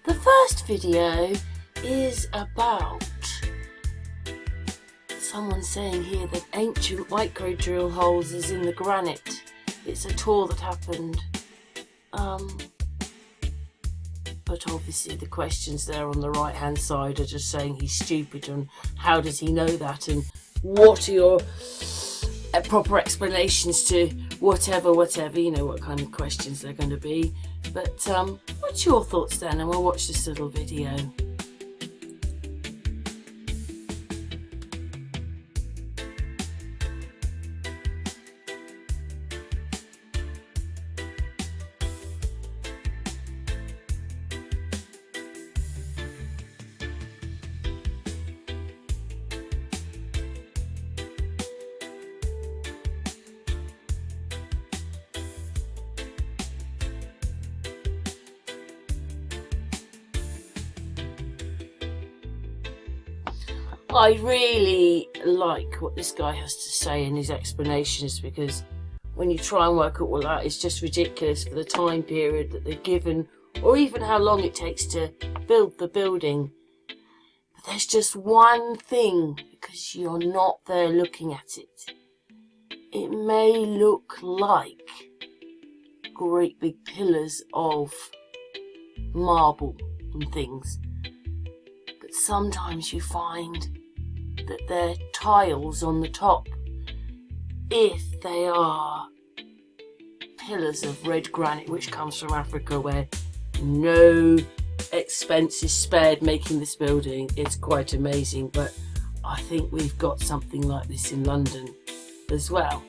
The first video is about someone saying here that ancient micro drill holes is in the granite. It's a tour that happened. But obviously the questions there on the right hand side are just saying he's stupid and how does he know that and what are your proper explanations to whatever, you know what kind of questions they're going to be. But what's your thoughts then? And we'll watch this little video. I really like what this guy has to say in his explanations, because when you try and work it all out, it's just ridiculous for the time period that they're given, or even how long it takes to build the building. But there's just one thing, because you're not there looking at it. It may look like great big pillars of marble and things, but sometimes you find that they're tiles on the top, if they are pillars of red granite which comes from Africa, where no expense is spared making this building. It's quite amazing, but I think we've got something like this in London as well.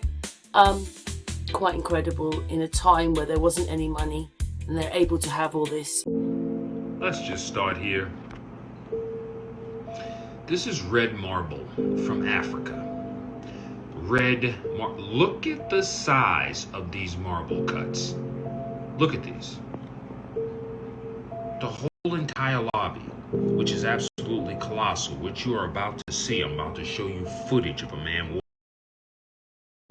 Quite incredible in a time where there wasn't any money and they're able to have all this. Let's just start here. This is red marble from Africa. Red marble. Look at the size of these marble cuts. Look at these. The whole entire lobby, which is absolutely colossal, which you are about to see. I'm about to show you footage of a man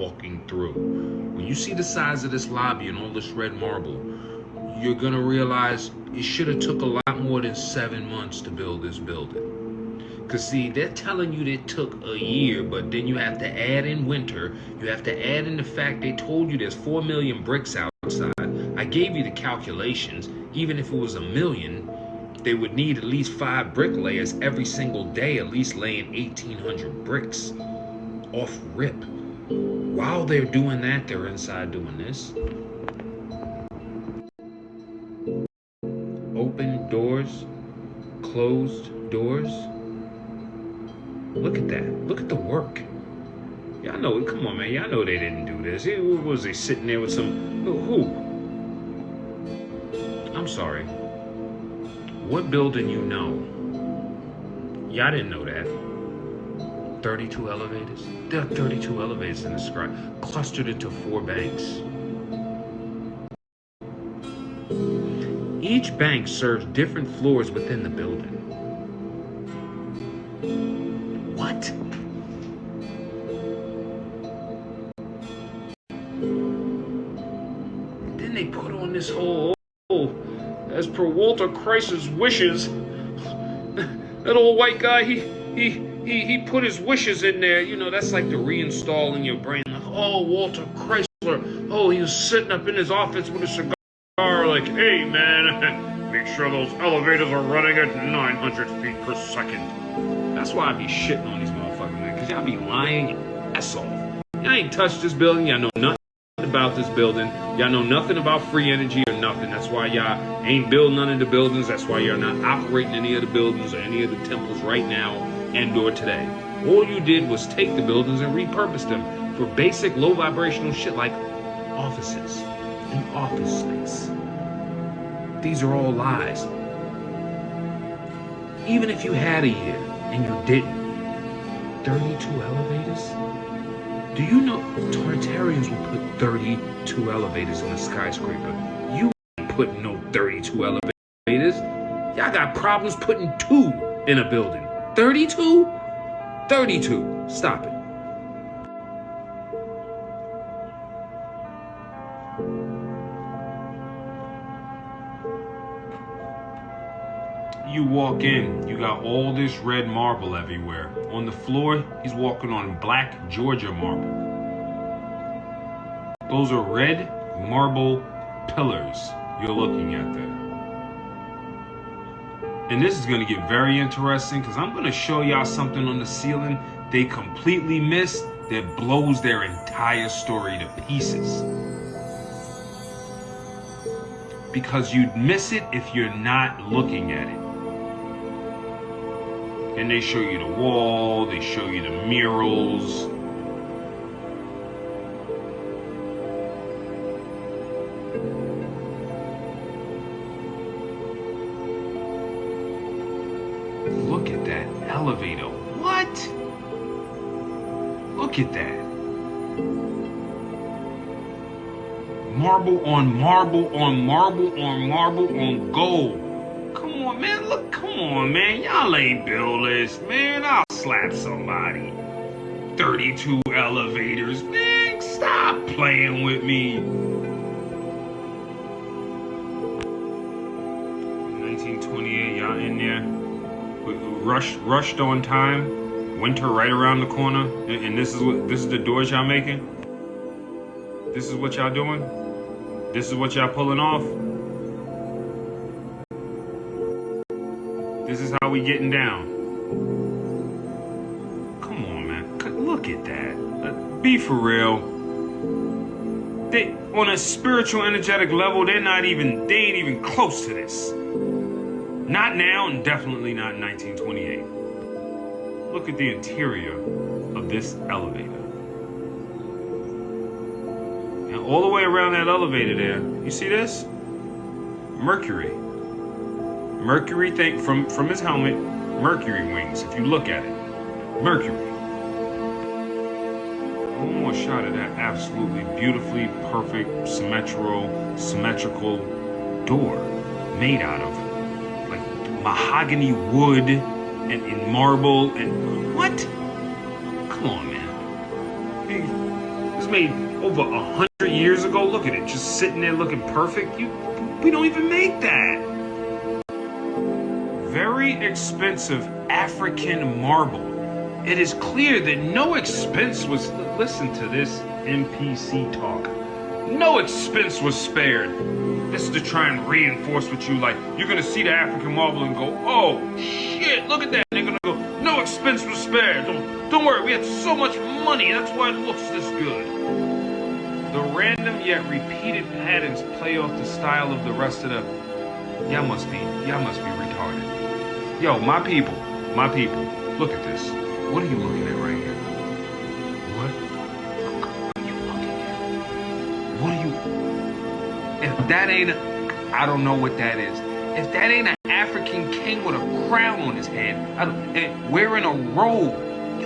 walking through. When you see the size of this lobby and all this red marble, you're gonna realize it should have took a lot more than 7 months to build this building. Because see, they're telling you it took a year, but then you have to add in winter. You have to add in the fact they told you there's 4 million bricks outside. I gave you the calculations. Even if it was 1 million, they would need at least 5 bricklayers every single day, at least laying 1,800 bricks off rip. While they're doing that, they're inside doing this. Open doors, closed doors. Look at that. Look at the work. Y'all know, come on, man. Y'all know they didn't do this. Was they sitting there with some... Who? I'm sorry. What building you know? Y'all didn't know that. 32 elevators? There are 32 elevators in the sky, clustered into 4 banks. Each bank serves different floors within the building. What? Then they put on this whole, as per Walter Chrysler's wishes, that old white guy, he put his wishes in there. You know, that's like to reinstall in your brain. Like, oh, Walter Chrysler, oh, he was sitting up in his office with a cigar, like, hey, man, make sure those elevators are running at 900 feet per second. That's why I be shitting on these motherfuckers, man, because y'all be lying your ass off. Y'all ain't touched this building. Y'all know nothing about this building. Y'all know nothing about free energy or nothing. That's why y'all ain't building none of the buildings. That's why you're not operating any of the buildings or any of the temples right now and or today. All you did was take the buildings and repurpose them for basic low vibrational shit like offices and office space. These are all lies. Even if you had a year, and you didn't. 32 elevators? Do you know Tartarians will put 32 elevators in a skyscraper? You ain't putting no 32 elevators. Y'all got problems putting 2 in a building. 32? 32. Stop it. you walk in, you got all this red marble everywhere. On the floor, he's walking on black Georgia marble. Those are red marble pillars you're looking at there. And this is going to get very interesting because I'm going to show y'all something on the ceiling they completely missed that blows their entire story to pieces. Because you'd miss it if you're not looking at it. And they show you the wall, they show you the murals. Look at that elevator. What? Look at that. Marble on marble on marble on marble on gold. Come on, man. Look, come on, man. Y'all ain't build this, man. I'll slap somebody. 32 elevators. Man, stop playing with me. 1928, y'all in there. Rushed on time. Winter right around the corner. And this is the doors y'all making? This is what y'all doing? This is what y'all pulling off? This is how we getting down. Come on, man. Look at that. Be for real. They, on a spiritual, energetic level, they ain't even close to this. Not now, and definitely not in 1928. Look at the interior of this elevator. And all the way around that elevator there, you see this? Mercury. Mercury thing from his helmet, Mercury wings, if you look at it. Mercury. One more shot of that absolutely beautifully perfect, symmetrical door made out of like mahogany wood and marble and what? Come on, man. It was made over 100 years ago. Look at it, just sitting there looking perfect. We don't even make that. Very expensive African marble. It is clear that no expense was, listen to this NPC talk. No expense was spared. This is to try and reinforce with you, like, you're gonna see the African marble and go, oh shit, look at that. And they're gonna go, no expense was spared. Don't worry, we had so much money, that's why it looks this good. The random yet repeated patterns play off the style of the rest of the, y'all must be retarded. Yo, my people, look at this. What are you looking at right here? What are you looking at? What are you? If that ain't, I don't know what that is. If that ain't an African king with a crown on his head, and wearing a robe.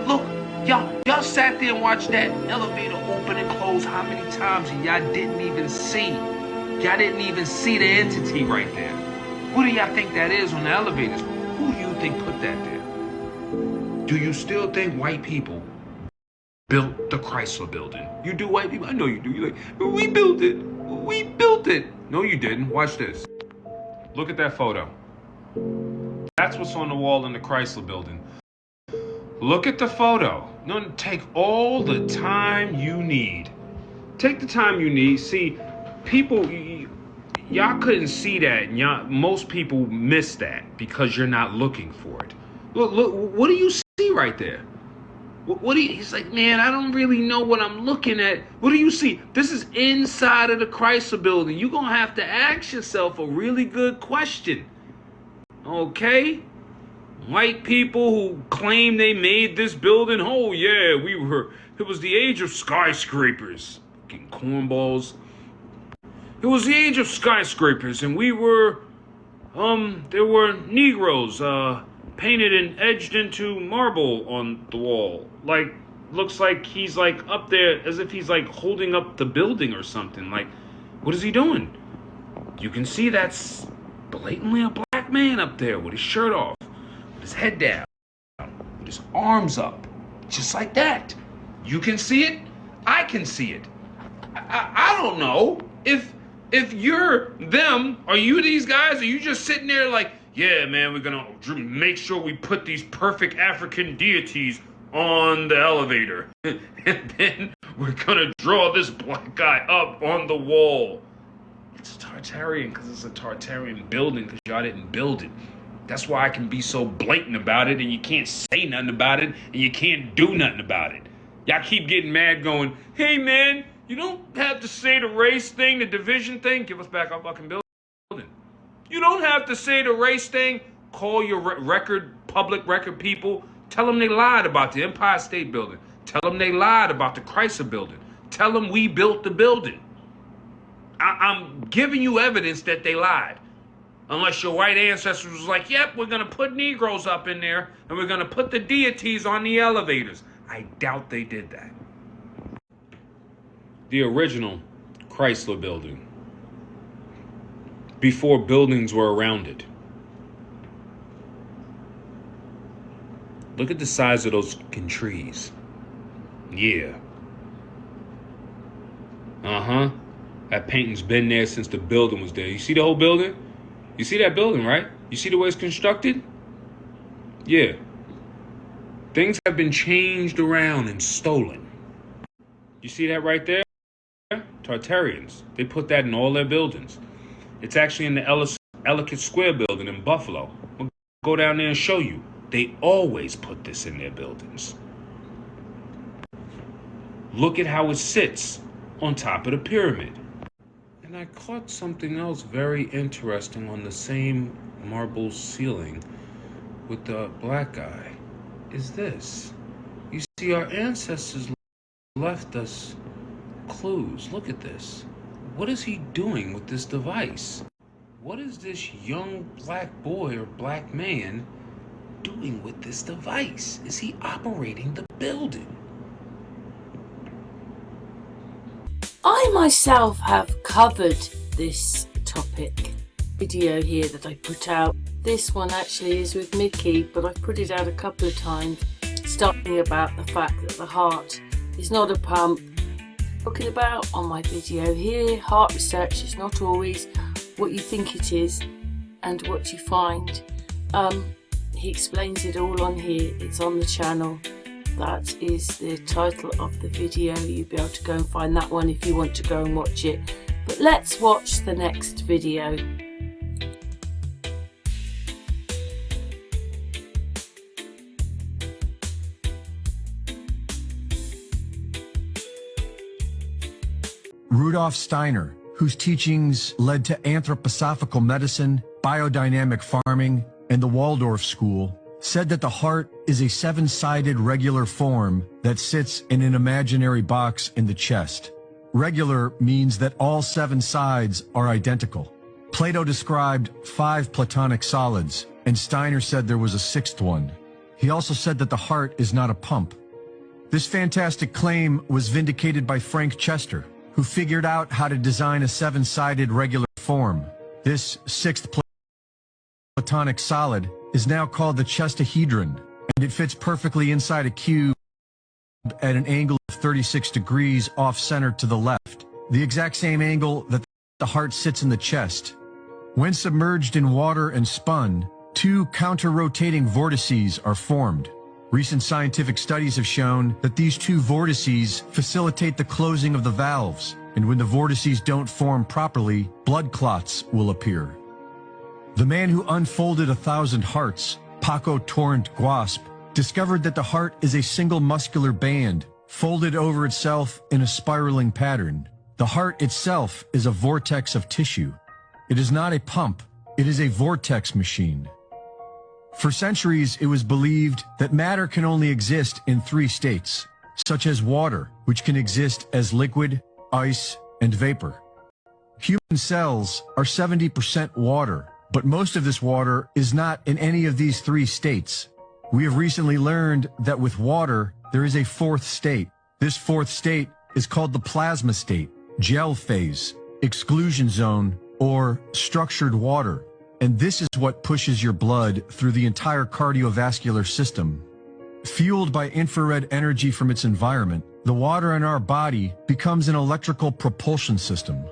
Look, y'all sat there and watched that elevator open and close how many times and y'all didn't even see. Y'all didn't even see the entity right there. Who do y'all think that is on the elevators? Who do you think put that there? Do you still think white people built the Chrysler building? You do, white people? I know you do. You're like, we built it. We built it. No, you didn't. Watch this. Look at that photo. That's what's on the wall in the Chrysler building. Look at the photo. No, take all the time you need. Take the time you need. See, people, y'all couldn't see that. And most people miss that because you're not looking for it. Look, what do you see right there? What do you, he's like, man, I don't really know what I'm looking at. What do you see? This is inside of the Chrysler building. You're going to have to ask yourself a really good question. Okay? White people who claim they made this building, oh yeah, it was the age of skyscrapers. Fucking cornballs. It was the age of skyscrapers and there were Negroes, painted and edged into marble on the wall. Like, looks like he's like up there as if he's like holding up the building or something. Like, what is he doing? You can see that's blatantly a black man up there with his shirt off, with his head down, with his arms up, just like that. You can see it. I can see it. I don't know if you're them, are you these guys? Are you just sitting there like, yeah, man, we're gonna make sure we put these perfect African deities on the elevator. And then we're gonna draw this black guy up on the wall. It's Tartarian because it's a Tartarian building because y'all didn't build it. That's why I can be so blatant about it and you can't say nothing about it and you can't do nothing about it. Y'all keep getting mad going, hey man, you don't have to say the race thing, the division thing. Give us back our fucking building. You don't have to say the race thing. Call your public record people. Tell them they lied about the Empire State Building. Tell them they lied about the Chrysler Building. Tell them we built the building. I'm giving you evidence that they lied. Unless your white ancestors was like, yep, we're going to put Negroes up in there and we're going to put the deities on the elevators. I doubt they did that. The original Chrysler Building, before buildings were around it. Look at the size of those fucking trees. Yeah. Uh-huh. That painting's been there since the building was there. You see the whole building? You see that building, right? You see the way it's constructed? Yeah. Things have been changed around and stolen. You see that right there? Tartarians. They put that in all their buildings. It's actually in the Ellicott Square building in Buffalo. We'll go down there and show you. They always put this in their buildings. Look at how it sits on top of the pyramid. And I caught something else very interesting on the same marble ceiling with the black guy. Is this? You see, our ancestors left us clues. Look at this. What is he doing with this device? What is this young black boy or black man doing with this device? Is he operating the building? I myself have covered this topic video here that I put out. This one actually is with Mickey, but I've put it out a couple of times, talking about the fact that the heart is not a pump. Talking about on my video here, heart research is not always what you think it is and what you find. He explains it all on here. It's on the channel. That is the title of the video. You'll be able to go and find that one if you want to go and watch it. But let's watch the next video. Rudolf Steiner, whose teachings led to anthroposophical medicine, biodynamic farming, and the Waldorf School, said that the heart is a seven-sided regular form that sits in an imaginary box in the chest. Regular means that all seven sides are identical. Plato described 5 Platonic solids, and Steiner said there was a 6th one. He also said that the heart is not a pump. This fantastic claim was vindicated by Frank Chester, who figured out how to design a 7-sided regular form. This 6th Platonic solid is now called the chestahedron, and it fits perfectly inside a cube at an angle of 36 degrees off-center to the left, the exact same angle that the heart sits in the chest. When submerged in water and spun, 2 counter-rotating vortices are formed. Recent scientific studies have shown that these 2 vortices facilitate the closing of the valves, and when the vortices don't form properly, blood clots will appear. The man who unfolded 1,000 hearts, Paco Torrent Guasp, discovered that the heart is a single muscular band, folded over itself in a spiraling pattern. The heart itself is a vortex of tissue. It is not a pump, it is a vortex machine. For centuries, it was believed that matter can only exist in 3 states, such as water, which can exist as liquid, ice, and vapor. Human cells are 70% water, but most of this water is not in any of these 3 states. We have recently learned that with water, there is a 4th state. This 4th state is called the plasma state, gel phase, exclusion zone, or structured water. And this is what pushes your blood through the entire cardiovascular system. Fueled by infrared energy from its environment, the water in our body becomes an electrical propulsion system.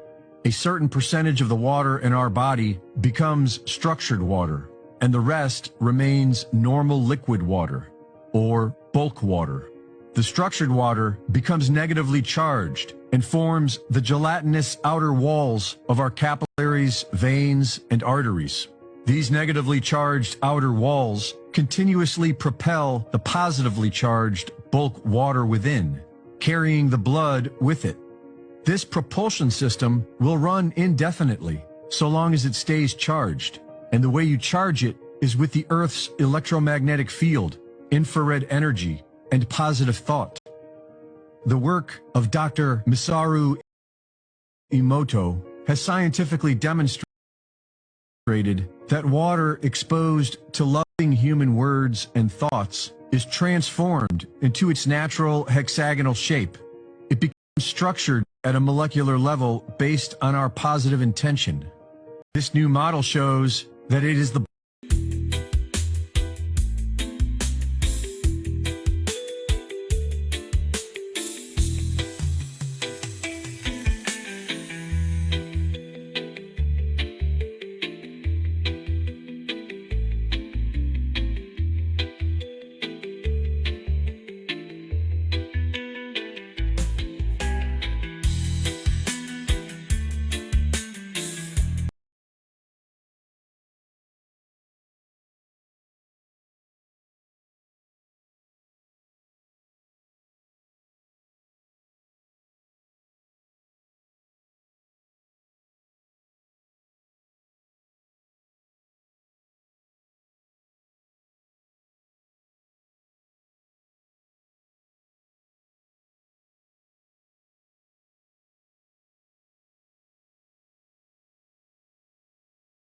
A certain percentage of the water in our body becomes structured water. and the rest remains normal liquid water, or bulk water. The structured water becomes negatively charged and forms the gelatinous outer walls of our capillaries, veins, and arteries. These negatively charged outer walls continuously propel the positively charged bulk water within, carrying the blood with it. This propulsion system will run indefinitely, so long as it stays charged, and the way you charge it is with the Earth's electromagnetic field, infrared energy, and positive thought. The work of Dr. Masaru Emoto has scientifically demonstrated that water exposed to loving human words and thoughts is transformed into its natural hexagonal shape. It becomes structured at a molecular level based on our positive intention. This new model shows that it is the